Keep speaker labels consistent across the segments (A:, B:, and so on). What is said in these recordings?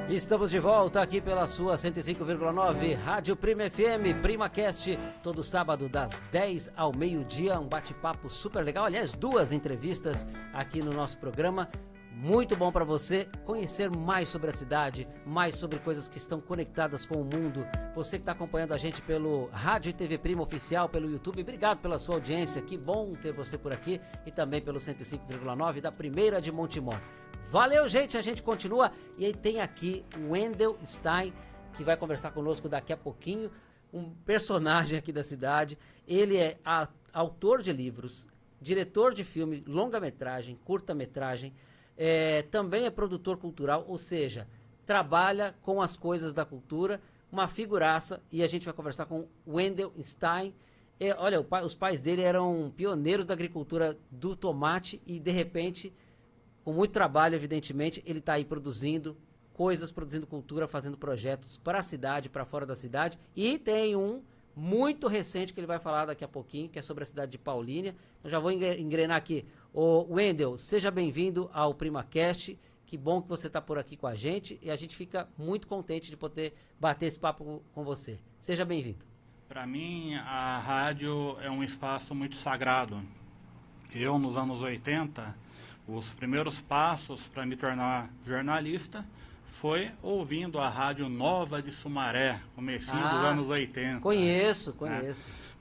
A: Estamos de volta aqui pela sua 105,9 Rádio Prima FM, PrimaCast, todo sábado das 10 ao meio-dia, um bate-papo super legal, aliás, 2 entrevistas aqui no nosso programa. Muito bom para você conhecer mais sobre a cidade, mais sobre coisas que estão conectadas com o mundo. Você que está acompanhando a gente pelo Rádio e TV Prima Oficial, pelo YouTube, obrigado pela sua audiência, que bom ter você por aqui, e também pelo 105,9 da Primeira de Montemor. Valeu, gente, a gente continua, e aí tem aqui o Wendel Stein, que vai conversar conosco daqui a pouquinho, um personagem aqui da cidade. Ele é autor de livros, diretor de filme, longa-metragem, curta-metragem, também é produtor cultural, ou seja, trabalha com as coisas da cultura, uma figuraça, e a gente vai conversar com Wendel Stein. Olha, os pais dele eram pioneiros da agricultura do tomate e, de repente, com muito trabalho, evidentemente, ele está aí produzindo coisas, produzindo cultura, fazendo projetos para a cidade, para fora da cidade, e tem um muito recente que ele vai falar daqui a pouquinho, que é sobre a cidade de Paulínia. Eu já vou engrenar aqui. Ô Wendel, seja bem-vindo ao PrimaCast. Que bom que você está por aqui com a gente e a gente fica muito contente de poder bater esse papo com você. Seja bem-vindo.
B: Para mim, a rádio é um espaço muito sagrado. Eu, nos anos 80, os primeiros passos para me tornar jornalista foi ouvindo a Rádio Nova de Sumaré, comecinho dos anos 80.
A: Conheço.
B: Né?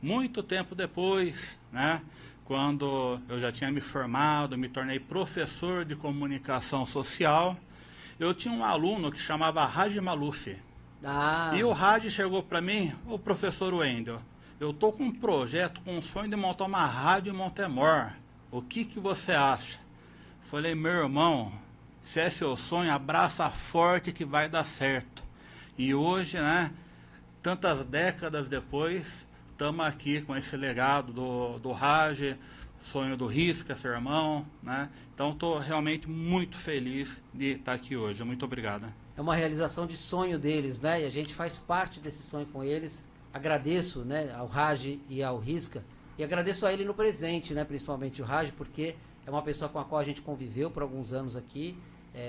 B: Muito tempo depois, né, quando eu já tinha me formado, me tornei professor de comunicação social, eu tinha um aluno que chamava Raj Maluf. E o Raj chegou para mim, o professor Wendel, eu tô com um projeto, com um sonho de montar uma rádio em Montemor. O que você acha? Falei, meu irmão, se é seu sonho, abraça forte que vai dar certo. E hoje, né, tantas décadas depois, estamos aqui com esse legado do Raj, sonho do Risca, seu irmão, né? Então estou realmente muito feliz de estar aqui hoje. Muito obrigado.
A: É uma realização de sonho deles, né? E a gente faz parte desse sonho com eles. Agradeço, né, ao Raj e ao Risca, e agradeço a ele no presente, né, principalmente o Raj, porque é uma pessoa com a qual a gente conviveu por alguns anos aqui,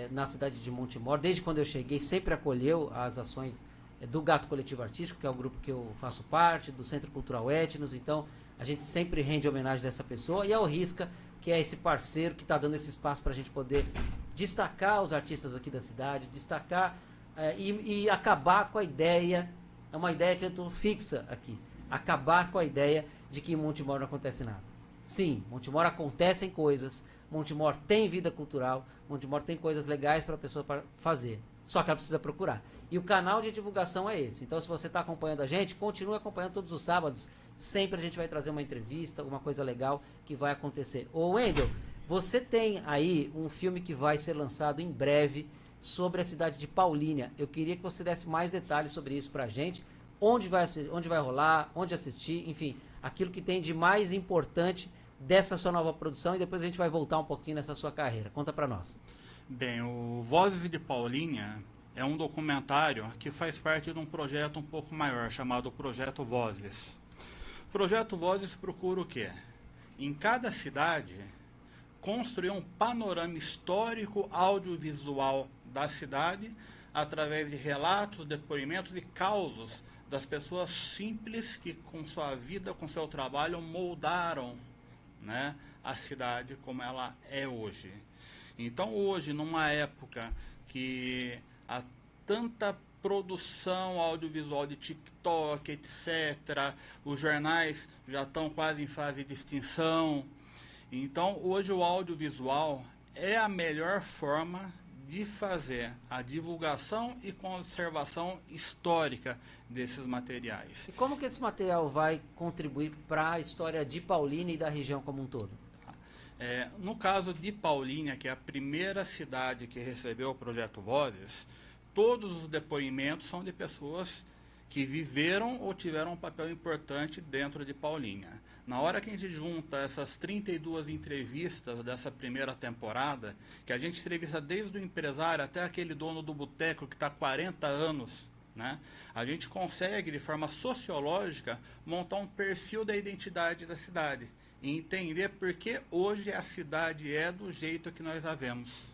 A: na cidade de Montemor. Desde quando eu cheguei, sempre acolheu as ações do Gato Coletivo Artístico, que é o grupo que eu faço parte, do Centro Cultural Etnos. Então, a gente sempre rende homenagem a essa pessoa. E ao Risca, que é esse parceiro que está dando esse espaço para a gente poder destacar os artistas aqui da cidade, destacar e acabar com a ideia, é uma ideia que eu estou fixa aqui, acabar com a ideia de que em Montemor não acontece nada. Sim, Montemor acontecem coisas, Montemor tem vida cultural, Montemor tem coisas legais para a pessoa fazer, só que ela precisa procurar. E o canal de divulgação é esse. Então, se você está acompanhando a gente, continue acompanhando todos os sábados. Sempre a gente vai trazer uma entrevista, alguma coisa legal que vai acontecer. Ô Wendel, você tem aí um filme que vai ser lançado em breve sobre a cidade de Paulínia. Eu queria que você desse mais detalhes sobre isso para a gente. Onde vai rolar, onde assistir, enfim, aquilo que tem de mais importante dessa sua nova produção, e depois a gente vai voltar um pouquinho nessa sua carreira. Conta para nós.
B: Bem, o Vozes de Paulínia é um documentário que faz parte de um projeto um pouco maior, chamado Projeto Vozes. O Projeto Vozes procura o quê? Em cada cidade, construir um panorama histórico audiovisual da cidade, através de relatos, depoimentos e causos das pessoas simples que, com sua vida, com seu trabalho, moldaram, né, a cidade como ela é hoje. Então, hoje, numa época que há tanta produção audiovisual de TikTok, etc., os jornais já estão quase em fase de extinção. Então, hoje o audiovisual é a melhor forma de fazer a divulgação e conservação histórica desses materiais.
A: E como que esse material vai contribuir para a história de Paulínia e da região como um todo?
B: No caso de Paulínia, que é a primeira cidade que recebeu o Projeto Vozes, todos os depoimentos são de pessoas que viveram ou tiveram um papel importante dentro de Paulínia. Na hora que a gente junta essas 32 entrevistas dessa primeira temporada, que a gente entrevista desde o empresário até aquele dono do boteco que está há 40 anos, né, a gente consegue, de forma sociológica, montar um perfil da identidade da cidade e entender por que hoje a cidade é do jeito que nós a vemos.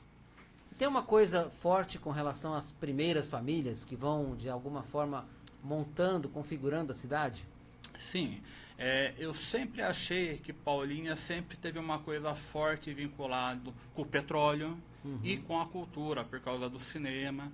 A: tem uma coisa forte com relação às primeiras famílias que vão, de alguma forma, montando, configurando a cidade?
B: Sim, eu sempre achei que Paulínia sempre teve uma coisa forte vinculada com o petróleo e com a cultura, por causa do cinema.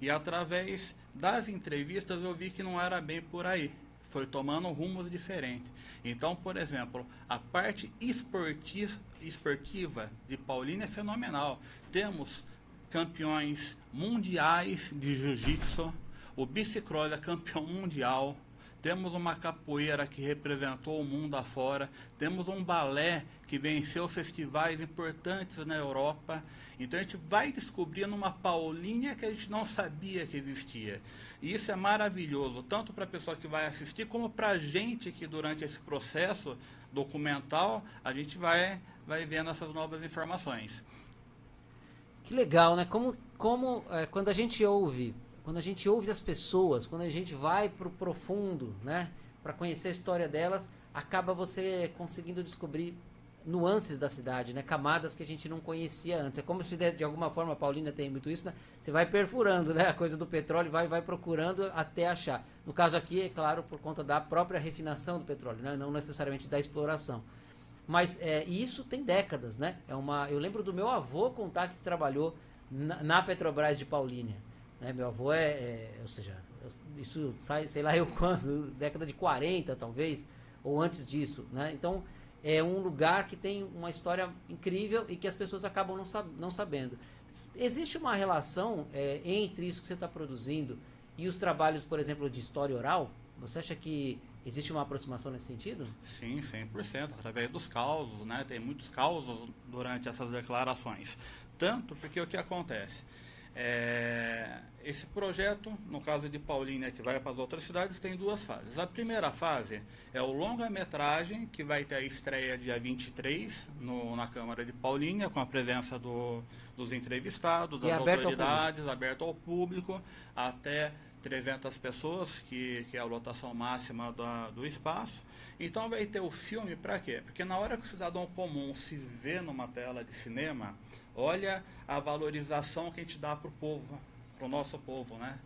B: E através das entrevistas eu vi que não era bem por aí. Foi tomando rumos diferentes. Então, por exemplo, a parte esportiva de Paulínia é fenomenal. Temos campeões mundiais de jiu-jitsu, o bicicross é campeão mundial, temos uma capoeira que representou o mundo afora, temos um balé que venceu festivais importantes na Europa. Então a gente vai descobrindo uma Paulínia que a gente não sabia que existia. E isso é maravilhoso, tanto para a pessoa que vai assistir, como para a gente que durante esse processo documental, a gente vai vendo essas novas informações.
A: Que legal, né? Quando a gente ouve as pessoas, quando a gente vai pro profundo, né, para conhecer a história delas, acaba você conseguindo descobrir nuances da cidade, né, camadas que a gente não conhecia antes. É como se de alguma forma a Paulínia tem muito isso, né? Você vai perfurando, né, a coisa do petróleo, vai procurando até achar. No caso aqui, é claro, por conta da própria refinação do petróleo, né, não necessariamente da exploração. Mas isso tem décadas, né? Eu lembro do meu avô contar que trabalhou na Petrobras de Paulínia. Né? Meu avô ou seja, isso sai, sei lá eu quando, década de 40 talvez, ou antes disso, né? Então, é um lugar que tem uma história incrível e que as pessoas acabam não sabendo. Existe uma relação entre isso que você está produzindo e os trabalhos, por exemplo, de história oral? Você acha que existe uma aproximação nesse sentido?
B: Sim, 100%, através dos causos, né? Tem muitos causos durante essas declarações. Tanto porque o que acontece? Esse projeto, no caso de Paulínia, que vai para as outras cidades, tem duas fases. A primeira fase é o longa-metragem, que vai ter a estreia dia 23 na Câmara de Paulínia, com a presença dos entrevistados, das autoridades, aberto ao público, até 300 pessoas, que é a lotação máxima do espaço. Então vai ter o filme para quê? Porque na hora que o cidadão comum se vê numa tela de cinema, olha a valorização que a gente dá para o povo, para o nosso povo, né?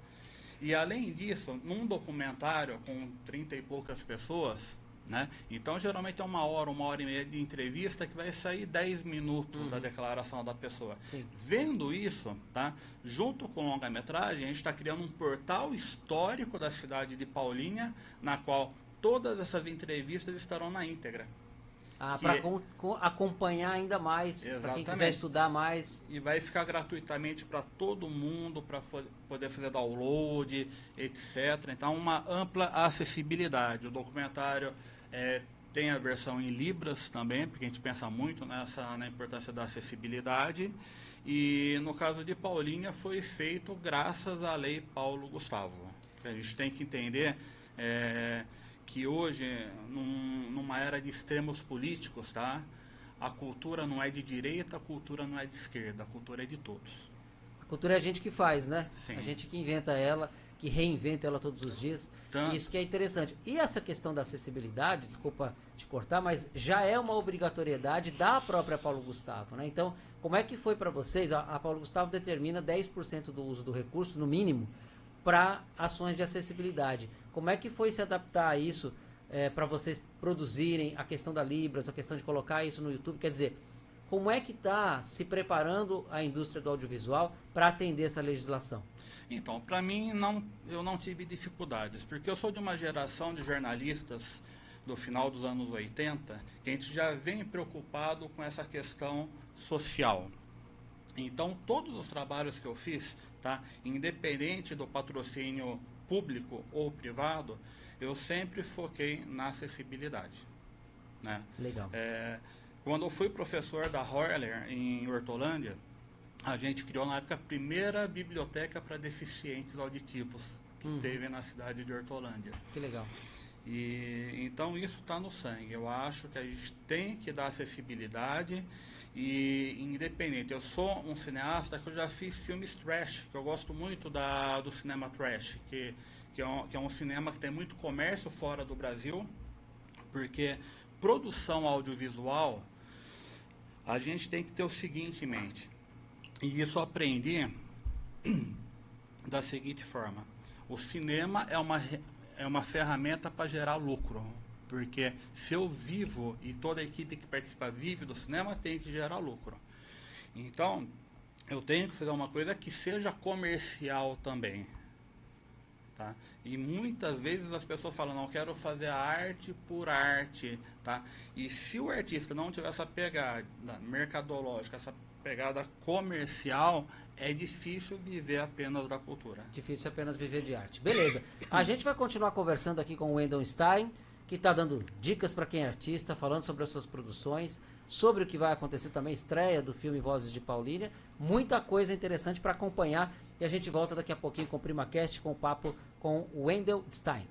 B: E além disso, num documentário com 30 e poucas pessoas, né? Então geralmente é uma hora e meia de entrevista que vai sair 10 minutos da declaração da pessoa.
A: Sim.
B: Vendo isso, tá? Junto com longa-metragem, a gente está criando um portal histórico da cidade de Paulínia, na qual todas essas entrevistas estarão na íntegra.
A: Para acompanhar ainda mais, para quem quiser estudar mais.
B: E vai ficar gratuitamente para todo mundo, para poder fazer download, etc. Então, uma ampla acessibilidade. O documentário tem a versão em Libras também, porque a gente pensa muito na importância da acessibilidade. E no caso de Paulínia, foi feito graças à Lei Paulo Gustavo. Que a gente tem que entender que hoje, numa era de extremos políticos, tá? A cultura não é de direita, a cultura não é de esquerda, a cultura é de todos.
A: A cultura é a gente que faz, né?
B: Sim.
A: A gente que inventa ela, que reinventa ela todos os dias. Isso que é interessante. E essa questão da acessibilidade, desculpa te cortar, mas já é uma obrigatoriedade da própria Paulo Gustavo, né? Então, como é que foi para vocês? A Paulo Gustavo determina 10% do uso do recurso, no mínimo, para ações de acessibilidade. Como é que foi se adaptar a isso para vocês produzirem a questão da Libras, a questão de colocar isso no YouTube? Quer dizer, como é que está se preparando a indústria do audiovisual para atender essa legislação?
B: Então, para mim, eu não tive dificuldades, porque eu sou de uma geração de jornalistas do final dos anos 80, que a gente já vem preocupado com essa questão social. Então, todos os trabalhos que eu fiz, tá, independente do patrocínio público ou privado, eu sempre foquei na acessibilidade, né?
A: Legal.
B: Quando eu fui professor da Horler em Hortolândia, a gente criou na época a primeira biblioteca para deficientes auditivos que teve na cidade de Hortolândia.
A: Que legal.
B: Então isso está no sangue. Eu acho que a gente tem que dar acessibilidade. E independente, eu sou um cineasta que eu já fiz filmes trash, que eu gosto muito do cinema trash, que é um cinema que tem muito comércio fora do Brasil, porque produção audiovisual, a gente tem que ter o seguinte em mente: E isso eu aprendi da seguinte forma: o cinema é uma ferramenta para gerar lucro. Porque se eu vivo e toda a equipe que participa vive do cinema, tem que gerar lucro. Então, eu tenho que fazer uma coisa que seja comercial também. Tá? E muitas vezes as pessoas falam, não, quero fazer a arte por arte. Tá? E se o artista não tiver essa pegada mercadológica, essa pegada comercial, é difícil viver apenas da cultura.
A: Difícil apenas viver de arte. Beleza. A gente vai continuar conversando aqui com o Wendel Stein, que está dando dicas para quem é artista, falando sobre as suas produções, sobre o que vai acontecer também, estreia do filme Vozes de Paulínia. Muita coisa interessante para acompanhar. E a gente volta daqui a pouquinho com o PrimaCast, com o papo com o Wendel Stein.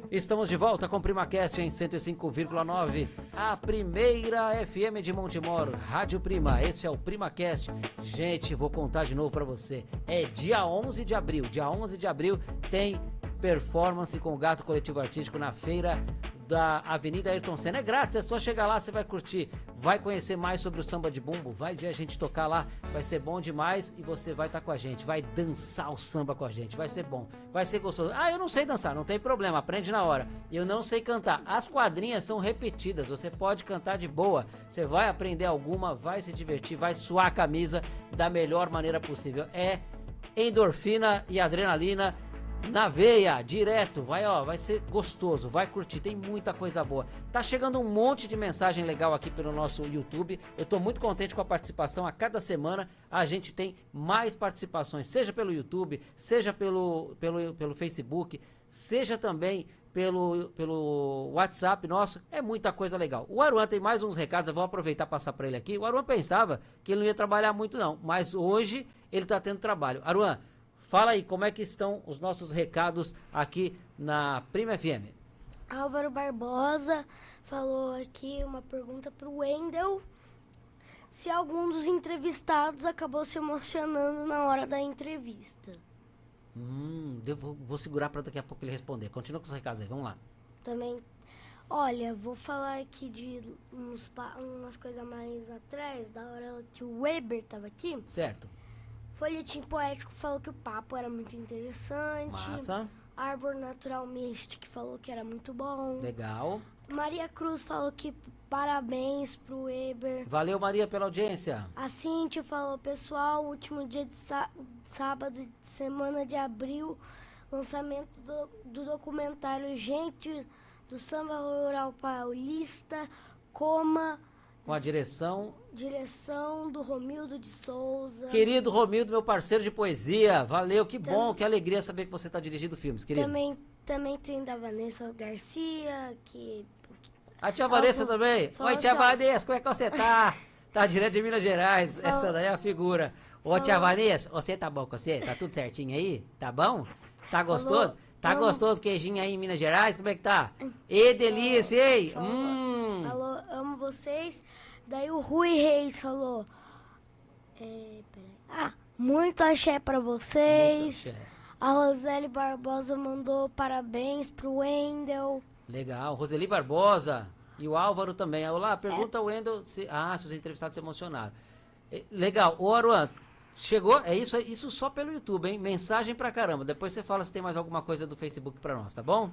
A: Estamos de volta com o PrimaCast em 105,9, a primeira FM de Montemor, Rádio Prima. Esse é o PrimaCast. Gente, vou contar de novo para você. É dia 11 de abril. Dia 11 de abril tem performance com o Gato Coletivo Artístico na feira da Avenida Ayrton Senna. É grátis, é só chegar lá, você vai curtir, vai conhecer mais sobre o samba de bumbo, vai ver a gente tocar lá, vai ser bom demais e você vai estar com a gente, vai dançar o samba com a gente, vai ser bom, vai ser gostoso. Ah, eu não sei dançar, não tem problema, aprende na hora. Eu não sei cantar, as quadrinhas são repetidas, você pode cantar de boa, você vai aprender alguma, vai se divertir, vai suar a camisa da melhor maneira possível. É endorfina e adrenalina na veia, direto, vai ser gostoso, vai curtir, tem muita coisa boa. Tá chegando um monte de mensagem legal aqui pelo nosso YouTube, eu tô muito contente com a participação, a cada semana a gente tem mais participações, seja pelo YouTube, seja pelo Facebook, seja também pelo WhatsApp nosso, é muita coisa legal. O Aruan tem mais uns recados, eu vou aproveitar e passar para ele aqui. O Aruan pensava que ele não ia trabalhar muito não, mas hoje ele tá tendo trabalho. Aruan, fala aí, como é que estão os nossos recados aqui na Prima FM?
C: Álvaro Barbosa falou aqui uma pergunta para o Wendel. Se algum dos entrevistados acabou se emocionando na hora da entrevista.
A: Vou segurar para daqui a pouco ele responder. Continua com os recados aí, vamos lá.
C: Também, olha, vou falar aqui de umas coisas mais atrás, da hora que o Weber estava aqui.
A: Certo.
C: Folhetim Poético falou que o papo era muito interessante.
A: Massa.
C: Arbor Natural Mystic falou que era muito bom.
A: Legal.
C: Maria Cruz falou que parabéns pro Weber.
A: Valeu, Maria, pela audiência.
C: A Cíntia falou, pessoal, último dia de sábado de semana de abril, lançamento do documentário Gente do Samba Rural Paulista, Coma...
A: Com a direção
C: do Romildo de Souza.
A: Querido Romildo, meu parceiro de poesia. Valeu, que bom, que alegria saber que você está dirigindo filmes, querido.
C: Também tem da Vanessa Garcia, que...
A: A tia Vanessa também. Oi, tia Vanessa, como é que você tá? Tá direto de Minas Gerais. Essa daí é a figura. Ô, tia Vanessa, você tá bom com você? Tá tudo certinho aí? Tá bom? Tá gostoso? Tá gostoso o queijinho aí em Minas Gerais? Como é que tá? E delícia, hein?
C: Falou, amo vocês. Daí o Rui Reis falou... muito axé pra vocês.
A: Muito axé.
C: A Roseli Barbosa mandou parabéns pro Wendel.
A: Legal. Roseli Barbosa e o Álvaro também. Olá, pergunta ao Wendel se os entrevistados se emocionaram. Legal. Ô, Aruan, chegou? É isso só pelo YouTube, hein? Mensagem pra caramba. Depois você fala se tem mais alguma coisa do Facebook pra nós, tá bom?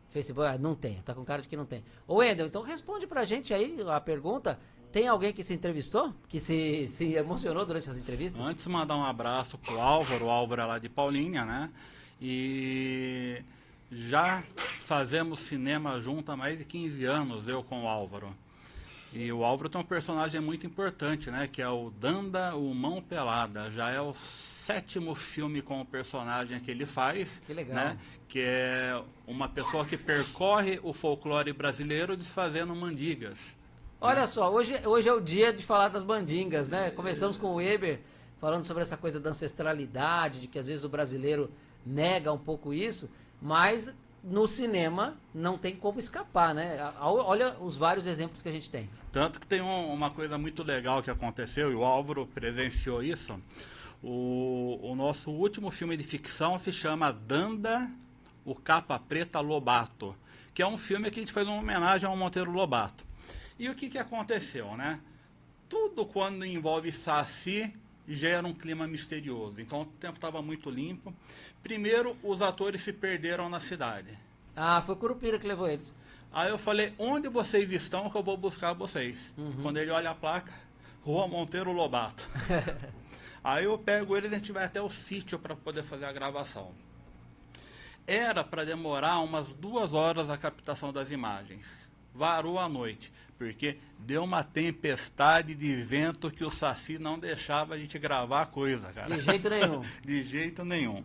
A: Facebook, não tem. Tá com cara de que não tem. Ô, Wendel, então responde pra gente aí a pergunta. Tem alguém que se entrevistou? Que se emocionou durante as entrevistas?
B: Antes, mandar um abraço pro Álvaro. O Álvaro é lá de Paulínia, né? E já fazemos cinema junto há mais de 15 anos, eu com o Álvaro. E o Álvaro tem um personagem muito importante, né? Que é o Danda, o Mão Pelada. Já é o 7º filme com o personagem que ele faz.
A: Que legal.
B: Né? Que é uma pessoa que percorre o folclore brasileiro desfazendo mandigas.
A: Olha só, hoje é o dia de falar das mandingas, né? Começamos com o Weber, falando sobre essa coisa da ancestralidade, de que às vezes o brasileiro nega um pouco isso, mas no cinema não tem como escapar, né? Olha os vários exemplos que a gente tem.
B: Tanto que tem uma coisa muito legal que aconteceu, e o Álvaro presenciou isso. O nosso último filme de ficção se chama Danda, o Capa Preta Lobato, que é um filme que a gente fez uma homenagem ao Monteiro Lobato. E o que aconteceu, né? tudo quando envolve Saci gera um clima misterioso. Então o tempo estava muito limpo. Primeiro, os atores se perderam na cidade.
A: Ah, foi o Curupira que levou eles.
B: Aí eu falei, onde vocês estão que eu vou buscar vocês? Quando ele olha a placa, Rua Monteiro Lobato. Aí eu pego ele e a gente vai até o sítio para poder fazer a gravação. Era para demorar umas 2 horas a captação das imagens. Varou a noite, porque deu uma tempestade de vento que o Saci não deixava a gente gravar a coisa, cara.
A: De jeito nenhum.
B: De jeito nenhum.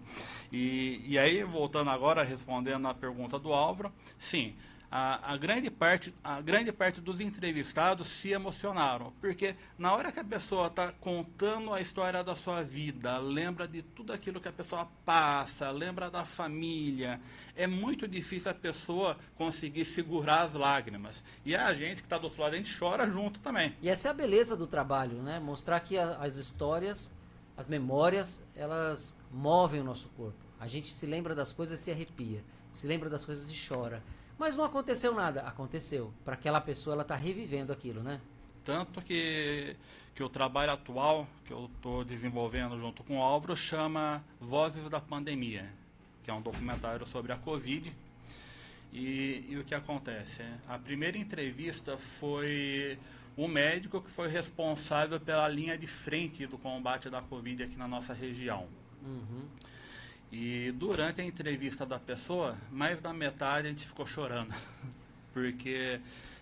B: E aí, voltando agora, respondendo a pergunta do Álvaro, sim, a grande parte dos entrevistados se emocionaram, porque na hora que a pessoa está contando a história da sua vida, lembra de tudo aquilo que a pessoa passa, lembra da família, é muito difícil a pessoa conseguir segurar as lágrimas. E a gente que está do outro lado, a gente chora junto também.
A: E essa é a beleza do trabalho, né? Mostrar que as histórias, as memórias, elas movem o nosso corpo. A gente se lembra das coisas e se arrepia, se lembra das coisas e chora. Mas não aconteceu nada. Aconteceu. Para aquela pessoa, ela está revivendo aquilo, né?
B: Tanto que o trabalho atual que eu estou desenvolvendo junto com o Álvaro chama Vozes da Pandemia, que é um documentário sobre a Covid. E o que acontece? A primeira entrevista foi o médico que foi responsável pela linha de frente do combate da Covid aqui na nossa região. E durante a entrevista da pessoa, mais da metade a gente ficou chorando, porque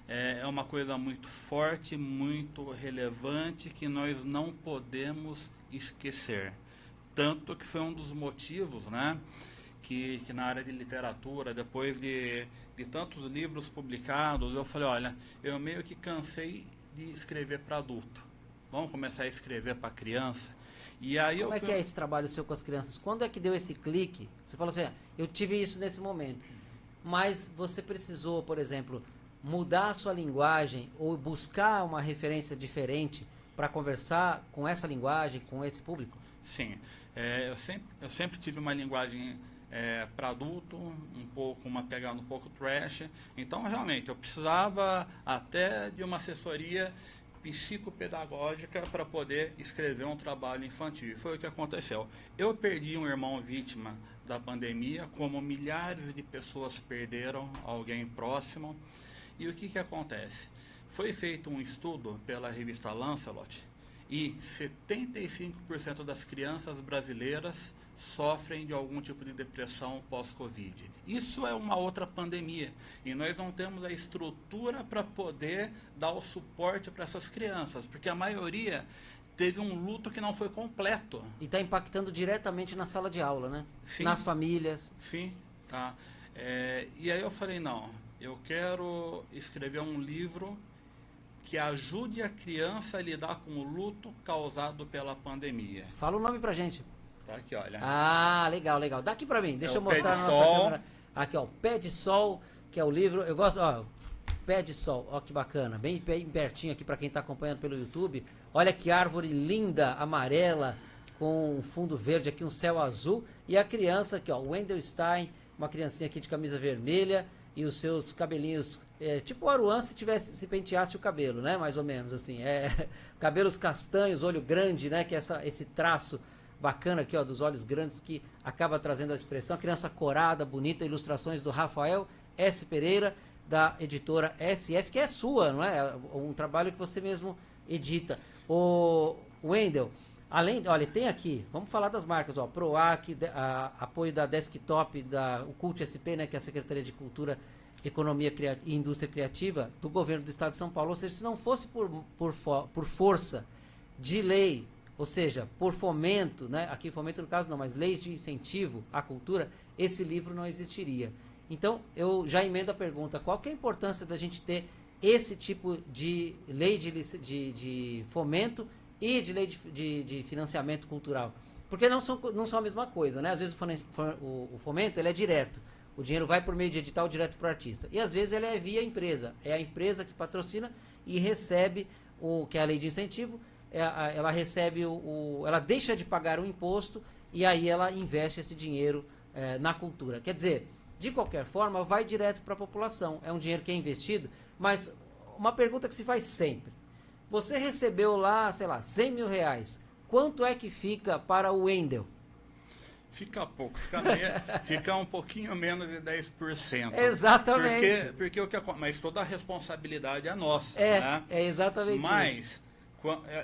B: é uma coisa muito forte, muito relevante, que nós não podemos esquecer. Tanto que foi um dos motivos, né, que na área de literatura, depois de tantos livros publicados, eu falei, olha, eu meio que cansei de escrever para adulto. Vamos começar a escrever para criança. E aí
A: Como é que é esse trabalho seu com as crianças? Quando é que deu esse clique? Você falou assim, eu tive isso nesse momento. Mas você precisou, por exemplo, mudar a sua linguagem ou buscar uma referência diferente para conversar com essa linguagem, com esse público?
B: Sim. Eu sempre tive uma linguagem para adulto, uma pegada um pouco trash. Então, realmente, eu precisava até de uma assessoria psicopedagógica para poder escrever um trabalho infantil. E foi o que aconteceu. Eu perdi um irmão vítima da pandemia, como milhares de pessoas perderam alguém próximo. E o que acontece? Foi feito um estudo pela revista Lancelot e 75% das crianças brasileiras sofrem de algum tipo de depressão pós-Covid. Isso é uma outra pandemia e nós não temos a estrutura para poder dar o suporte para essas crianças, porque a maioria teve um luto que não foi completo.
A: E está impactando diretamente na sala de aula, né?
B: Sim.
A: Nas famílias.
B: Sim, tá. E aí eu falei, não, eu quero escrever um livro que ajude a criança a lidar com o luto causado pela pandemia.
A: Fala o nome pra gente.
B: Tá aqui, olha.
A: Ah, legal, legal. Dá aqui pra mim, deixa eu
B: o Pé
A: mostrar
B: de
A: na nossa
B: Sol.
A: câmera. Aqui, ó, Pé de Sol, que é o livro. Eu gosto, ó, Pé de Sol, ó que bacana. Bem pertinho aqui pra quem tá acompanhando pelo YouTube. Olha que árvore linda, amarela, com um fundo verde aqui, um céu azul. E a criança aqui, ó, Wendell Stein, uma criancinha aqui de camisa vermelha e os seus cabelinhos, tipo o Aruan se penteasse o cabelo, né? Mais ou menos assim. Cabelos castanhos, olho grande, né? Que é esse traço bacana aqui, ó, dos olhos grandes que acaba trazendo a expressão. A criança corada, bonita, ilustrações do Rafael S. Pereira, da editora SF, que é sua, não é? Um trabalho que você mesmo edita. O Wendell, olha, tem aqui, vamos falar das marcas, ó, PROAC, apoio da Desktop, o CULT SP, né, que é a Secretaria de Cultura, Economia e Indústria Criativa do Governo do Estado de São Paulo. Ou seja, se não fosse por força de lei, ou seja, por fomento, né, aqui fomento no caso não, mas leis de incentivo à cultura, esse livro não existiria. Então, eu já emendo a pergunta, qual que é a importância da gente ter esse tipo de lei de fomento e de lei de financiamento cultural? Porque não são a mesma coisa, né? Às vezes o fomento ele é direto, o dinheiro vai por meio de edital direto para o artista. E às vezes ele é via empresa, é a empresa que patrocina e recebe que é a lei de incentivo, ela recebe ela deixa de pagar o imposto e aí ela investe esse dinheiro na cultura. Quer dizer, de qualquer forma, vai direto para a população. É um dinheiro que é investido, mas uma pergunta que se faz sempre. Você recebeu lá, sei lá, 100 mil reais. Quanto é que fica para o Wendel?
B: Fica pouco, fica um pouquinho menos de 10%.
A: Exatamente.
B: Porque mas toda a responsabilidade é nossa.
A: Né? É exatamente
B: isso.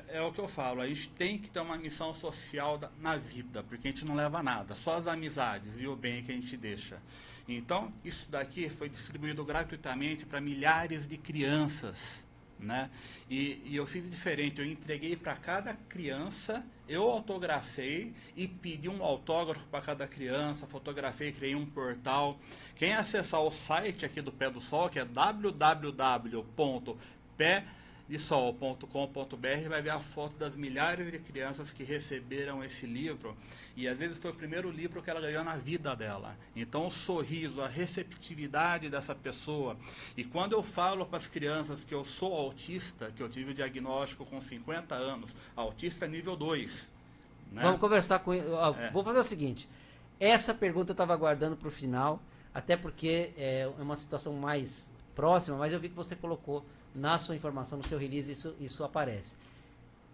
B: É o que eu falo, a gente tem que ter uma missão social na vida, porque a gente não leva nada, só as amizades e o bem que a gente deixa. Então, isso daqui foi distribuído gratuitamente para milhares de crianças. Né? E eu fiz diferente, eu entreguei para cada criança, eu autografei e pedi um autógrafo para cada criança, fotografei, criei um portal. Quem acessar o site aqui do Pé do Sol, que é www.pedesol.com.br, vai ver a foto das milhares de crianças que receberam esse livro, e às vezes foi o primeiro livro que ela ganhou na vida dela. Então o sorriso, a receptividade dessa pessoa. E quando eu falo para as crianças que eu sou autista, que eu tive o diagnóstico com 50 anos, autista nível 2. Né?
A: Vamos conversar com ele. Vou fazer o seguinte, essa pergunta eu estava aguardando para o final, até porque é uma situação mais próxima, mas eu vi que você colocou na sua informação, no seu release, isso aparece.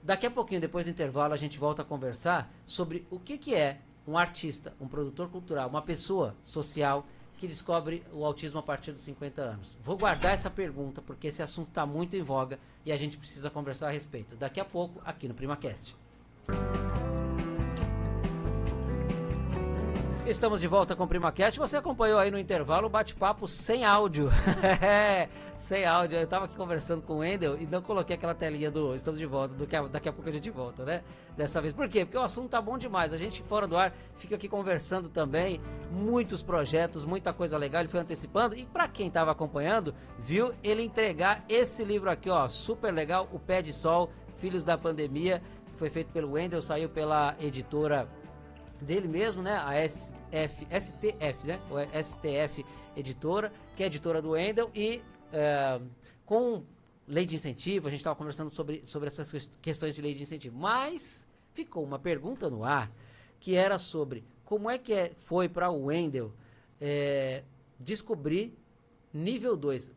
A: Daqui a pouquinho, depois do intervalo, a gente volta a conversar sobre o que é um artista, um produtor cultural, uma pessoa social que descobre o autismo a partir dos 50 anos. Vou guardar essa pergunta, porque esse assunto está muito em voga e a gente precisa conversar a respeito. Daqui a pouco, aqui no PrimaCast. Estamos de volta com o PrimaCast. Você acompanhou aí no intervalo o bate-papo sem áudio. Sem áudio. Eu estava aqui conversando com o Wendel e não coloquei aquela telinha do estamos de volta, daqui a pouco a gente volta, né? Dessa vez. Por quê? Porque o assunto tá bom demais. A gente fora do ar fica aqui conversando também. Muitos projetos, muita coisa legal. Ele foi antecipando. E para quem estava acompanhando, viu ele entregar esse livro aqui, ó, super legal, O Pé de Sol, Filhos da Pandemia, que foi feito pelo Wendel, saiu pela editora dele mesmo, né? A STF, né? O STF Editora, que é a editora do Wendel, e com lei de incentivo, a gente estava conversando sobre essas questões de lei de incentivo, mas ficou uma pergunta no ar, que era sobre como é que foi para o Wendel descobrir nível 2.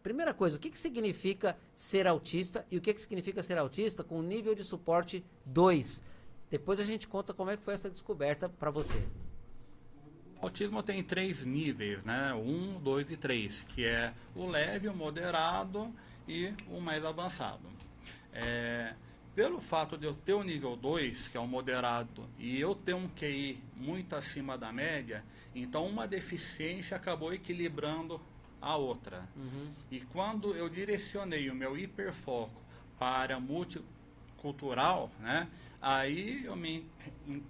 A: Primeira coisa, o que significa ser autista e o que significa ser autista com nível de suporte 2? Depois a gente conta como é que foi essa descoberta para você.
B: O autismo tem 3 níveis, né? 1, 2 e 3, que é o leve, o moderado e o mais avançado. Pelo fato de eu ter o nível 2, que é o moderado, e eu ter um QI muito acima da média, então uma deficiência acabou equilibrando a outra. Uhum. E quando eu direcionei o meu hiperfoco para multicultural, né? Aí eu me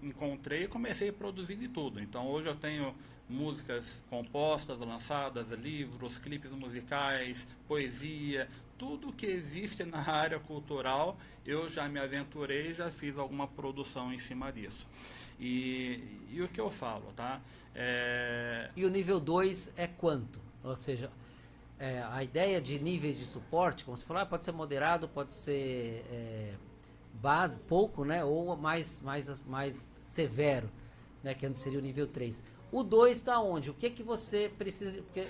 B: encontrei e comecei a produzir de tudo. Então hoje eu tenho músicas compostas, lançadas, livros, clipes musicais, poesia, tudo que existe na área cultural, eu já me aventurei, já fiz alguma produção em cima disso. E o que eu falo, tá?
A: E o nível 2 é quanto? Ou seja, a ideia de níveis de suporte, como você falou, pode ser moderado, pode ser base, pouco, né? Ou mais severo, né? Que seria o nível 3. O 2 está onde? O que você precisa... Porque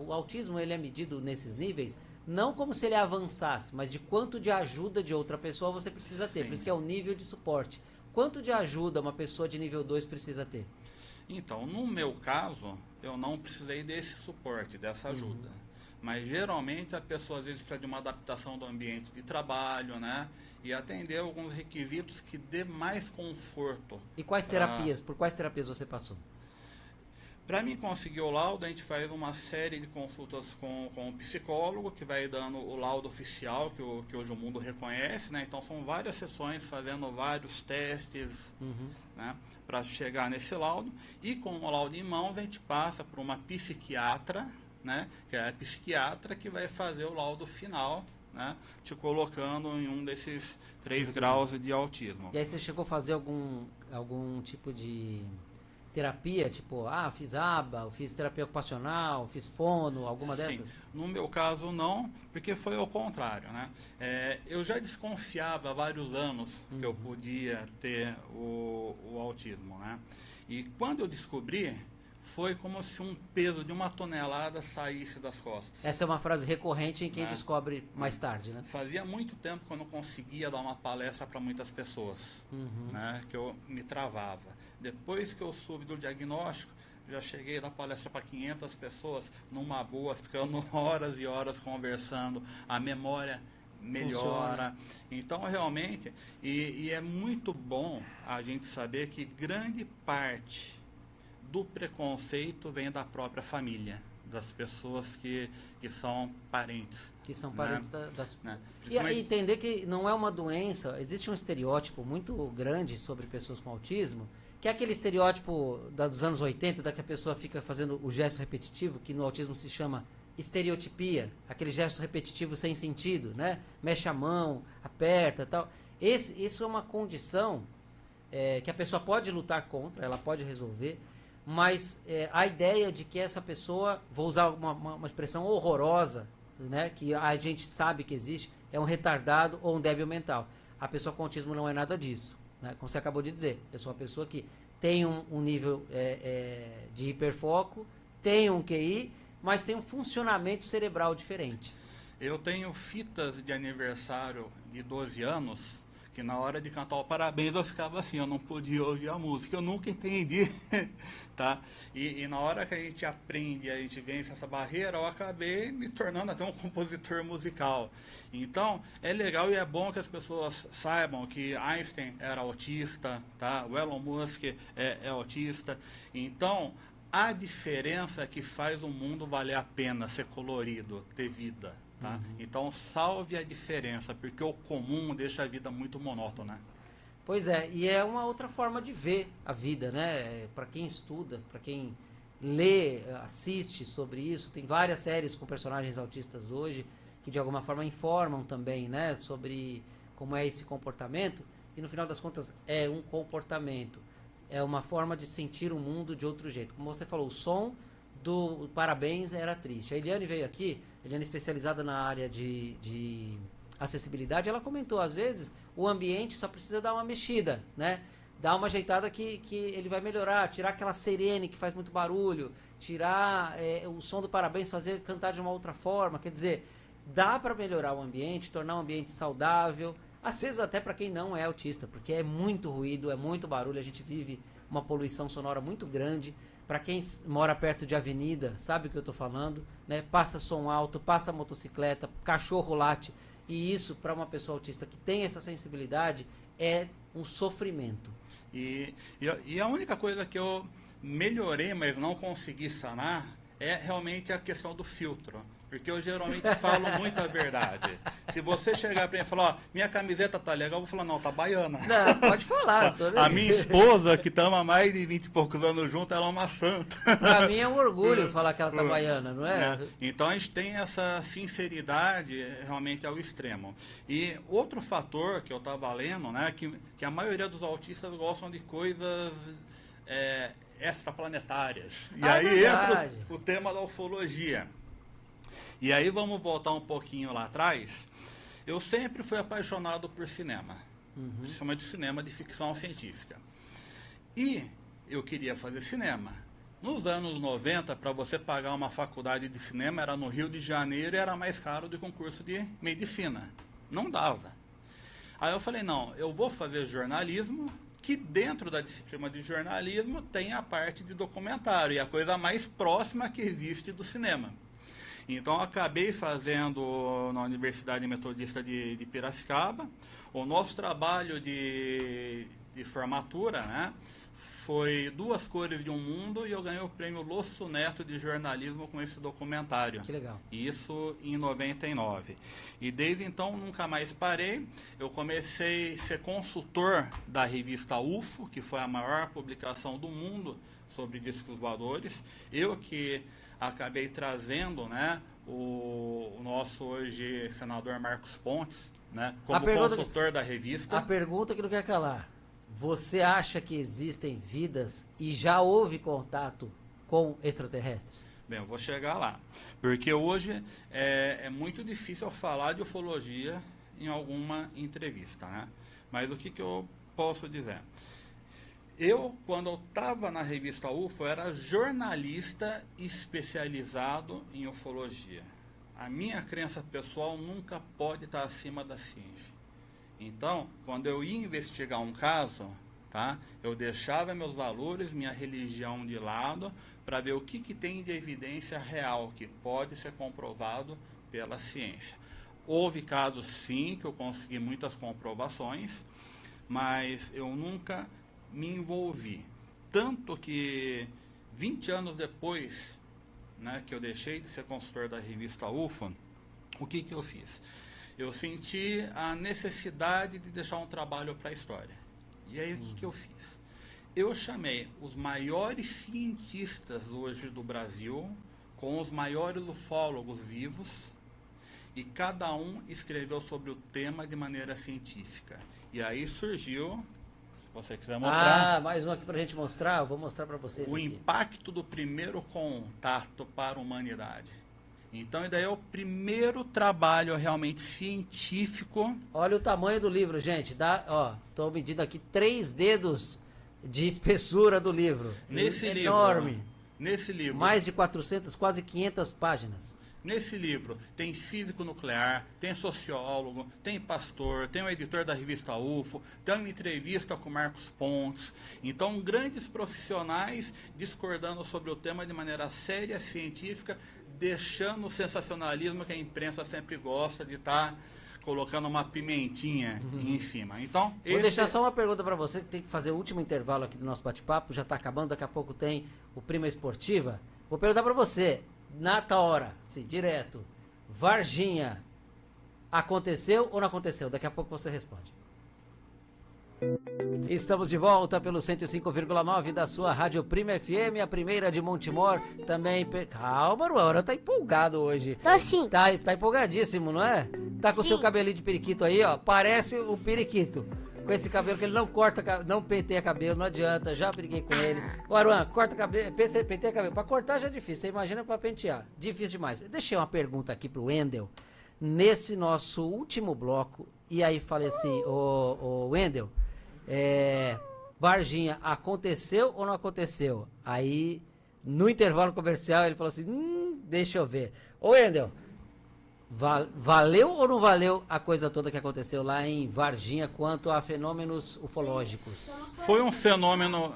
A: o autismo ele é medido nesses níveis não como se ele avançasse, mas de quanto de ajuda de outra pessoa você precisa ter.
B: Sim.
A: Por isso que é o nível de suporte. Quanto de ajuda uma pessoa de nível 2 precisa ter?
B: Então, no meu caso, eu não precisei desse suporte, dessa ajuda. Mas geralmente a pessoa às vezes precisa de uma adaptação do ambiente de trabalho, né? E atender alguns requisitos que dê mais conforto.
A: E quais terapias? Por quais terapias você passou?
B: Para mim conseguir o laudo, a gente faz uma série de consultas com o psicólogo, que vai dando o laudo oficial, que hoje o mundo reconhece, né? Então são várias sessões fazendo vários testes, né? Para chegar nesse laudo. E com o laudo em mãos, a gente passa por uma psiquiatra, né? Que é a psiquiatra que vai fazer o laudo final, né? Te colocando em um desses 3 graus de autismo.
A: E aí você chegou a fazer algum tipo de terapia, tipo, fiz ABA, fiz terapia ocupacional, fiz fono, alguma dessas?
B: Sim. No meu caso não, porque foi ao contrário, né? Eu já desconfiava há vários anos que eu podia ter o autismo, né? E quando eu descobri, foi como se um peso de uma tonelada saísse das costas.
A: Essa é uma frase recorrente em quem
B: Né?
A: descobre mais tarde, né?
B: Fazia muito tempo que eu não conseguia dar uma palestra para muitas pessoas, né? Que eu me travava. Depois que eu soube do diagnóstico, já cheguei a dar palestra para 500 pessoas, numa boa, ficando horas e horas conversando, a memória melhora.
A: Funciona.
B: Então, realmente, e é muito bom a gente saber que grande parte do preconceito vem da própria família, das pessoas que são parentes.
A: Que são
B: né?
A: parentes das...
B: Né?
A: E entender que não é uma doença, existe um estereótipo muito grande sobre pessoas com autismo, que é aquele estereótipo dos anos 80, da que a pessoa fica fazendo o gesto repetitivo, que no autismo se chama estereotipia, aquele gesto repetitivo sem sentido, né? Mexe a mão, aperta, tal. Isso é uma condição que a pessoa pode lutar contra, ela pode resolver, mas a ideia de que essa pessoa, vou usar uma expressão horrorosa, né? Que a gente sabe que existe, é um retardado ou um débil mental. A pessoa com autismo não é nada disso, né? Como você acabou de dizer, eu sou uma pessoa que tem um nível de hiperfoco, tem um QI, mas tem um funcionamento cerebral diferente.
B: Eu tenho fitas de aniversário de 12 anos, que na hora de cantar o parabéns eu ficava assim, eu não podia ouvir a música, eu nunca entendi, tá? E na hora que a gente aprende, a gente vence essa barreira, eu acabei me tornando até um compositor musical. Então, é legal e é bom que as pessoas saibam que Einstein era autista, tá? O Elon Musk é autista. Então, a diferença que faz o mundo valer a pena ser colorido, ter vida. Tá? Então, salve a diferença, porque o comum deixa a vida muito monótona.
A: Pois é, e é uma outra forma de ver a vida, né? Para quem estuda, para quem lê, assiste sobre isso, tem várias séries com personagens autistas hoje que de alguma forma informam também, né? Sobre como é esse comportamento, e no final das contas é um comportamento, é uma forma de sentir o mundo de outro jeito. Como você falou, o som do parabéns era triste. A Eliane veio aqui, a Eliane é especializada na área de acessibilidade, ela comentou, às vezes, o ambiente só precisa dar uma mexida, né? Dar uma ajeitada que ele vai melhorar, tirar aquela sirene que faz muito barulho, tirar o som do parabéns, fazer cantar de uma outra forma, quer dizer, dá para melhorar o ambiente, tornar um ambiente saudável, às vezes até para quem não é autista, porque é muito ruído, é muito barulho, a gente vive uma poluição sonora muito grande. Para quem mora perto de avenida, sabe o que eu estou falando, né? Passa som alto, passa motocicleta, cachorro late, e isso para uma pessoa autista que tem essa sensibilidade é um sofrimento.
B: E a única coisa que eu melhorei, mas não consegui sanar, é realmente a questão do filtro. Porque eu geralmente falo muito a verdade. Se você chegar para mim e falar, ó, minha camiseta tá legal, eu vou falar, não, tá baiana.
A: Não, pode falar.
B: A minha esposa, que estamos há mais de 20 e poucos anos juntos, ela é uma santa.
A: Para mim é um orgulho falar que ela tá baiana, não é?
B: Então a gente tem essa sinceridade realmente ao extremo. E outro fator que eu estava lendo, né, que a maioria dos autistas gostam de coisas extraplanetárias. E aí entra o tema da ufologia. E aí vamos voltar um pouquinho lá atrás. Eu sempre fui apaixonado por cinema. Principalmente cinema de ficção científica. E eu queria fazer cinema. Nos anos 90, para você pagar uma faculdade de cinema, era no Rio de Janeiro e era mais caro do que um curso de medicina. Não dava. Aí eu falei, não, eu vou fazer jornalismo, que dentro da disciplina de jornalismo tem a parte de documentário, e a coisa mais próxima que existe do cinema. Então, eu acabei fazendo na Universidade Metodista de Piracicaba. O nosso trabalho de formatura, né, foi Duas Cores de um Mundo, e eu ganhei o prêmio Losso Neto de jornalismo com esse documentário.
A: Que legal.
B: Isso em 99. E desde então nunca mais parei. Eu comecei a ser consultor da revista UFO, que foi a maior publicação do mundo sobre discos voadores. Eu que acabei trazendo, né, o nosso hoje senador Marcos Pontes, né, como consultor da revista.
A: A pergunta que não quer calar. Você acha que existem vidas e já houve contato com extraterrestres?
B: Bem, eu vou chegar lá. Porque hoje é muito difícil eu falar de ufologia em alguma entrevista, né? Mas o que eu posso dizer? Quando eu estava na revista UFO, eu era jornalista especializado em ufologia. A minha crença pessoal nunca pode estar acima da ciência. Então, quando eu ia investigar um caso, tá, eu deixava meus valores, minha religião de lado, para ver o que tem de evidência real que pode ser comprovado pela ciência. Houve casos, sim, que eu consegui muitas comprovações, mas eu nunca me envolvi. Tanto que 20 anos depois, né, que eu deixei de ser consultor da revista UFO, o que eu fiz? Eu senti a necessidade de deixar um trabalho para a história. E aí o que eu fiz? Eu chamei os maiores cientistas hoje do Brasil, com os maiores ufólogos vivos, e cada um escreveu sobre o tema de maneira científica. E aí surgiu, se você quiser mostrar...
A: mais um aqui pra gente mostrar, eu vou mostrar para vocês
B: o
A: aqui.
B: Impacto do primeiro contato para a humanidade. Então, daí é o primeiro trabalho realmente científico.
A: Olha o tamanho do livro, gente. Tô medindo aqui 3 dedos de espessura do livro.
B: Nesse
A: enorme.
B: livro. Nesse livro.
A: Mais de 400, quase 500 páginas.
B: Nesse livro tem físico nuclear, tem sociólogo, tem pastor, tem o editor da revista UFO, tem uma entrevista com Marcos Pontes. Então, grandes profissionais discordando sobre o tema de maneira séria, científica, deixando o sensacionalismo que a imprensa sempre gosta de estar colocando uma pimentinha em cima. Então,
A: vou deixar só uma pergunta para você, que tem que fazer o último intervalo aqui do nosso bate-papo, já está acabando, daqui a pouco tem o Prima Esportiva. Vou perguntar para você, na hora, sim, direto, Varginha, aconteceu ou não aconteceu? Daqui a pouco você responde. Estamos de volta pelo 105,9 da sua Rádio Prima FM, a primeira de Montemor. Também. Calma, Ruara, tá empolgado hoje.
C: Tô sim.
A: Tá empolgadíssimo, não é? Tá com o
C: Sim.
A: seu cabelinho de periquito aí, ó. Parece o periquito. Com esse cabelo que ele não corta, não penteia cabelo, não adianta. Já briguei com ele. Ô, Aruan, corta cabelo, penteia cabelo. Pra cortar já é difícil, você imagina pra pentear. Difícil demais. Deixei uma pergunta aqui pro Wendel. Nesse nosso último bloco, e aí falei assim, ô Wendel, Varginha, aconteceu ou não aconteceu? Aí, no intervalo comercial, ele falou assim, deixa eu ver. Ô Wendel, valeu ou não valeu a coisa toda que aconteceu lá em Varginha quanto a fenômenos ufológicos?
B: Foi um fenômeno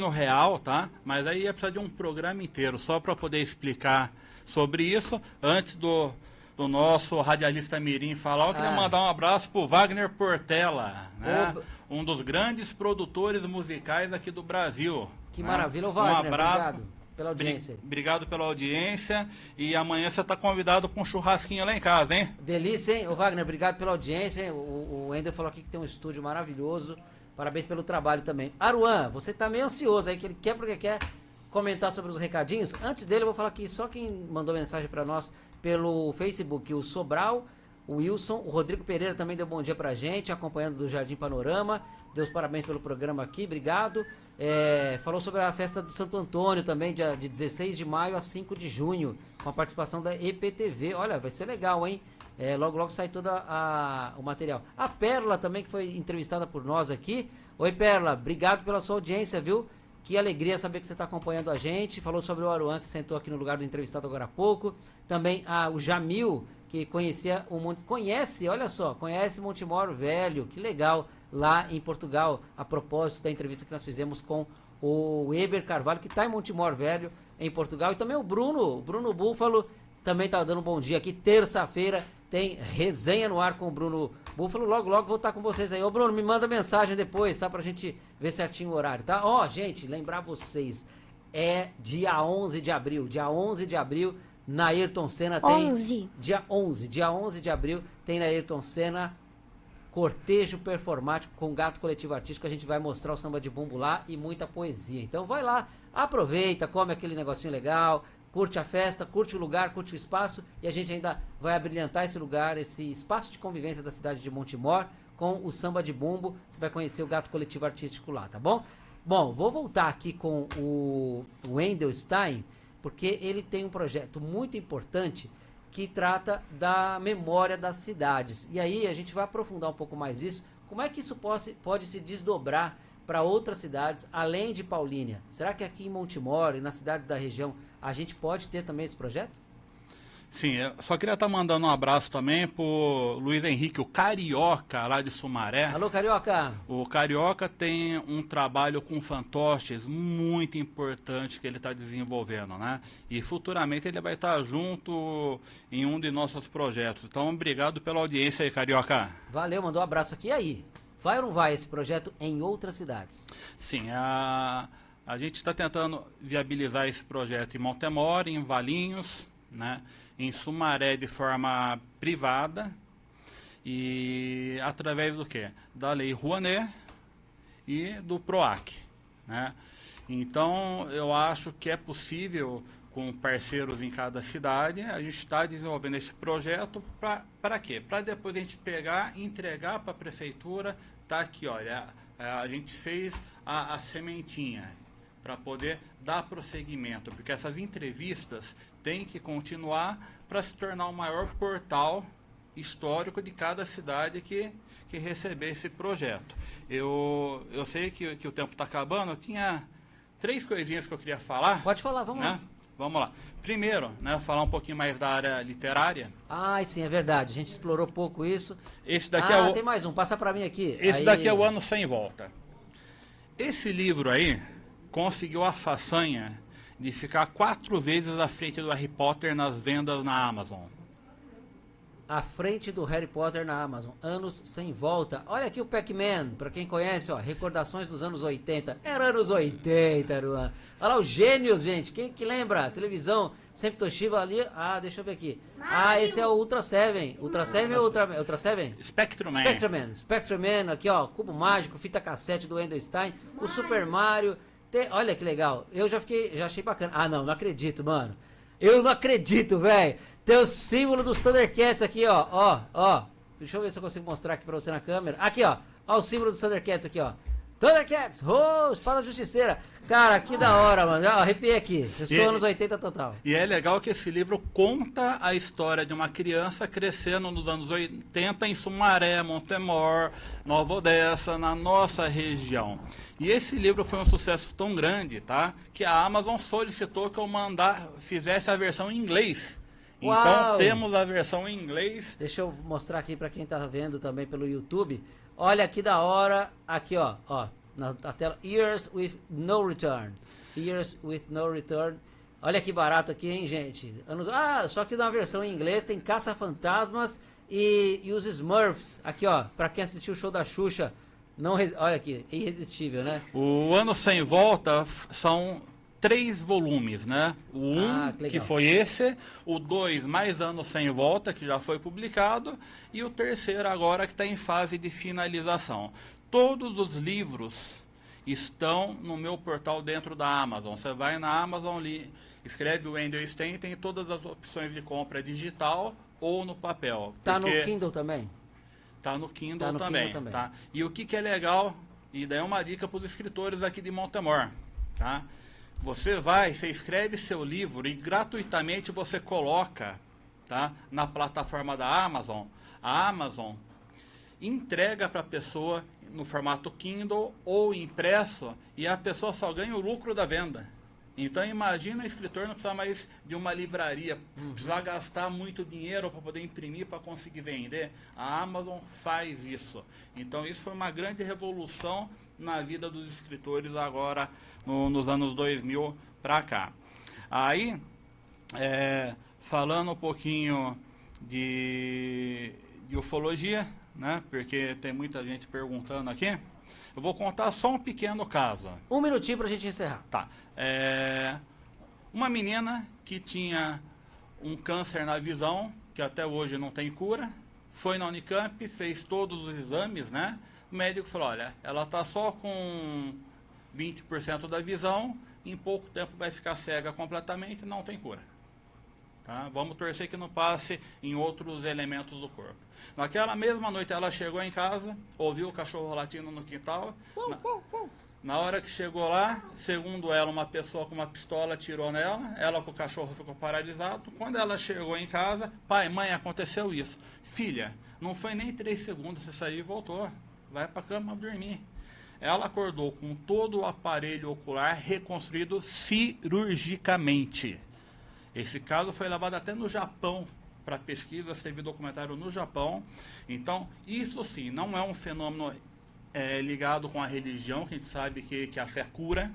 B: real, tá? Mas aí ia precisar de um programa inteiro só para poder explicar sobre isso. Antes do nosso radialista Mirim falar, eu queria mandar um abraço pro Wagner Portela, né? Um dos grandes produtores musicais aqui do Brasil.
A: Que
B: né?
A: maravilha, ô Wagner,
B: um abraço.
A: Obrigado pela audiência.
B: Obrigado pela audiência. E amanhã você está convidado para um churrasquinho lá em casa, hein?
A: Delícia, hein? Ô Wagner, obrigado pela audiência. O Wendel falou aqui que tem um estúdio maravilhoso. Parabéns pelo trabalho também. Aruan, você tá meio ansioso aí, que ele quer porque quer comentar sobre os recadinhos. Antes dele, eu vou falar aqui só quem mandou mensagem para nós pelo Facebook, o Sobral, o Wilson, o Rodrigo Pereira também deu bom dia pra gente, acompanhando do Jardim Panorama. Deus parabéns pelo programa aqui, obrigado. Falou sobre a festa do Santo Antônio também, de 16 de maio a 5 de junho, com a participação da EPTV. Olha, vai ser legal, hein? Logo sai todo o material. A Pérola também, que foi entrevistada por nós aqui. Oi, Pérola, obrigado pela sua audiência, viu? Que alegria saber que você está acompanhando a gente. Falou sobre o Aruan, que sentou aqui no lugar do entrevistado agora há pouco. Também o Jamil, que conhece Montemor Velho. Que legal, lá em Portugal, a propósito da entrevista que nós fizemos com o Weber Carvalho, que está em Montemor Velho, em Portugal. E também o Bruno Búfalo, também está dando um bom dia aqui. Terça-feira tem resenha no ar com o Bruno Búfalo. Logo vou estar com vocês aí. Ô Bruno, me manda mensagem depois, tá? Pra gente ver certinho o horário, tá? Ó, gente, lembrar vocês, dia 11 de abril. Dia 11 de abril, na Ayrton Senna tem...
C: 11.
A: Dia 11 de abril, tem na Ayrton Senna cortejo performático com Gato Coletivo Artístico. A gente vai mostrar o samba de bumbo lá e muita poesia. Então vai lá, aproveita, come aquele negocinho legal, curte a festa, curte o lugar, curte o espaço, e a gente ainda vai abrilhantar esse lugar, esse espaço de convivência da cidade de Montemor com o samba de bumbo. Você vai conhecer o Gato Coletivo Artístico lá, tá bom? Bom, vou voltar aqui com o Wendel Stein, porque ele tem um projeto muito importante que trata da memória das cidades. E aí a gente vai aprofundar um pouco mais isso. Como é que isso pode se desdobrar para outras cidades, além de Paulínia? Será que aqui em Montemor e na cidade da região a gente pode ter também esse projeto?
B: Sim, eu só queria estar mandando um abraço também pro Luiz Henrique, o Carioca, lá de Sumaré.
A: Alô, Carioca!
B: O Carioca tem um trabalho com fantoches muito importante que ele está desenvolvendo, né? E futuramente ele vai estar junto em um de nossos projetos. Então, obrigado pela audiência aí, Carioca.
A: Valeu, mandou um abraço aqui. E aí? Vai ou não vai esse projeto em outras cidades?
B: Sim, a gente está tentando viabilizar esse projeto em Montemor, em Valinhos, né? Em Sumaré de forma privada e através do quê? Da Lei Rouanet e do PROAC, né? Então, eu acho que é possível, com parceiros em cada cidade, a gente está desenvolvendo esse projeto para quê? Para depois a gente pegar e entregar para a prefeitura, tá aqui, olha, a gente fez a sementinha para poder dar prosseguimento, porque essas entrevistas têm que continuar para se tornar o maior portal histórico de cada cidade que receber esse projeto. Eu sei que o tempo está acabando, eu tinha 3 coisinhas que eu queria falar.
A: Pode falar, vamos lá.
B: Vamos lá. Primeiro, né, falar um pouquinho mais da área literária.
A: Ah, sim, é verdade. A gente explorou pouco isso.
B: Esse daqui é o...
A: tem mais um. Passa para mim aqui.
B: Esse daqui é o Ano Sem Volta. Esse livro aí conseguiu a façanha de ficar 4 vezes à frente do Harry Potter nas vendas na Amazon.
A: À frente do Harry Potter na Amazon. Anos Sem Volta. Olha aqui o Pac-Man. Pra quem conhece, ó. Recordações dos anos 80. Era anos 80, Luan. Olha lá os gênios, gente. Quem que lembra? Televisão. Sempre Toshiba ali. Ah, deixa eu ver aqui. Ah, esse é o Ultra 7. Ultra 7 ou Ultra 7?
B: Spectrum Man.
A: Spectrum Man. Aqui, ó. Cubo Mágico. Fita cassete do Wendell Stein. O Super Mario. Olha que legal. Eu já achei bacana. Ah, não acredito, mano. Eu não acredito, velho. Tem o símbolo dos Thundercats aqui, ó. Ó. Deixa eu ver se eu consigo mostrar aqui pra você na câmera. Aqui, ó. Ó o símbolo dos Thundercats aqui, ó. Thundercats! Oh, espada justiceira. Cara, que da hora, mano. Já arrepiei aqui. Eu sou anos 80 total.
B: E é legal que esse livro conta a história de uma criança crescendo nos anos 80 em Sumaré, Montemor, Nova Odessa, na nossa região. E esse livro foi um sucesso tão grande, tá? Que a Amazon solicitou que eu fizesse a versão em inglês.
A: Uau!
B: Então temos a versão em inglês.
A: Deixa eu mostrar aqui para quem tá vendo também pelo YouTube. Olha que da hora. Aqui, ó. Na tela. Years with no return. Years with no return. Olha que barato aqui, hein, gente? Só que na versão em inglês tem Caça-Fantasmas e os Smurfs. Aqui, ó. Para quem assistiu o show da Xuxa. Olha aqui. Irresistível, né?
B: O Ano Sem Volta são 3 volumes, né? O 1, que foi esse, o 2, mais Ano Sem Volta, que já foi publicado, e o 3º agora, que está em fase de finalização. Todos os livros estão no meu portal dentro da Amazon. Você vai na Amazon, escreve o Wendell Stein, tem todas as opções de compra digital ou no papel.
A: Tá no Kindle também?
B: Tá no Kindle também. Tá? E o que é legal, e daí é uma dica para os escritores aqui de Montemor, tá? Você escreve seu livro e gratuitamente você coloca, tá, na plataforma da Amazon. A Amazon entrega para a pessoa no formato Kindle ou impresso e a pessoa só ganha o lucro da venda. Então imagina o escritor não precisar mais de uma livraria, precisar gastar muito dinheiro para poder imprimir, para conseguir vender. A Amazon faz isso. Então isso foi uma grande revolução na vida dos escritores agora nos anos 2000 para cá. Aí, falando um pouquinho de ufologia, né? Porque tem muita gente perguntando aqui. Eu vou contar só um pequeno caso.
A: Um minutinho pra gente encerrar.
B: Tá. Uma menina que tinha um câncer na visão, que até hoje não tem cura, foi na Unicamp, fez todos os exames, né? O médico falou, olha, ela tá só com 20% da visão, em pouco tempo vai ficar cega completamente, não tem cura. Tá? Vamos torcer que não passe em outros elementos do corpo. Naquela mesma noite ela chegou em casa, ouviu o cachorro latindo no quintal. Na hora que chegou lá, segundo ela, uma pessoa com uma pistola atirou nela, ela com o cachorro ficou paralisado. Quando ela chegou em casa, pai, mãe, aconteceu isso. Filha, não foi nem 3 segundos, você saiu e voltou. Vai pra cama dormir. ela acordou com todo o aparelho ocular reconstruído cirurgicamente. Esse caso foi levado até no Japão para pesquisa, teve documentário no Japão. Então, isso sim, não é um fenômeno ligado com a religião, que a gente sabe que a fé cura,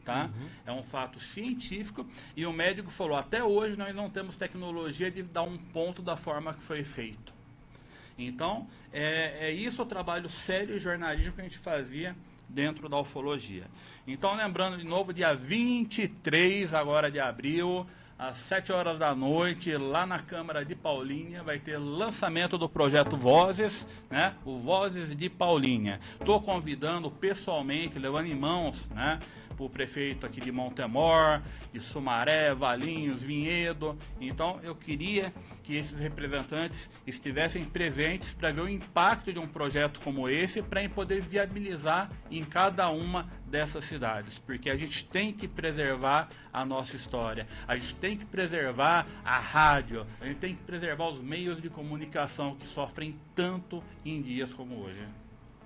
B: tá? É um fato científico, e o médico falou, até hoje nós não temos tecnologia de dar um ponto da forma que foi feito. Então, é isso o trabalho sério e jornalístico que a gente fazia dentro da ufologia. Então, lembrando de novo, dia 23 agora de abril, às 7 horas da noite, lá na Câmara de Paulínia, vai ter lançamento do projeto Vozes, né? O Vozes de Paulínia. Estou convidando pessoalmente, levando em mãos, né? O prefeito aqui de Montemor, de Sumaré, Valinhos, Vinhedo. Então, eu queria que esses representantes estivessem presentes para ver o impacto de um projeto como esse, para poder viabilizar em cada uma dessas cidades, porque a gente tem que preservar a nossa história, a gente tem que preservar a rádio, a gente tem que preservar os meios de comunicação que sofrem tanto em dias como hoje.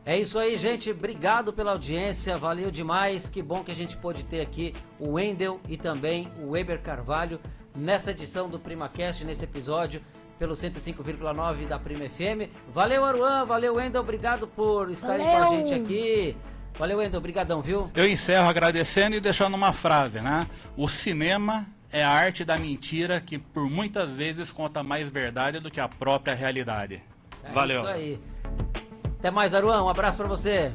A: É isso aí, gente. Obrigado pela audiência. Valeu demais. Que bom que a gente pôde ter aqui o Wendel e também o Weber Carvalho nessa edição do PrimaCast, nesse episódio, pelo 105,9 da Prima FM. Valeu, Aruan. Valeu, Wendel. Obrigado por estarem com a gente aqui. Valeu, Wendel. Obrigadão, viu?
B: Eu encerro agradecendo e deixando uma frase, né? O cinema é a arte da mentira que por muitas vezes conta mais verdade do que a própria realidade. Valeu.
A: É isso aí. Até mais, Aruan, um abraço pra você.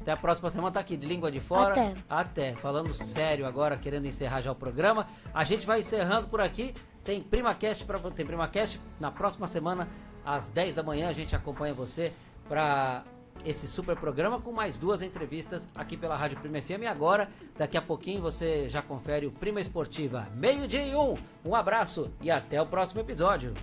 A: Até a próxima semana, tá aqui de língua de fora. Até. Falando sério agora, querendo encerrar já o programa. A gente vai encerrando por aqui. Tem PrimaCast na próxima semana, às 10 da manhã. A gente acompanha você para esse super programa com mais 2 entrevistas aqui pela Rádio Prima FM. E agora, daqui a pouquinho, você já confere o Prima Esportiva. 12:01. Um abraço e até o próximo episódio.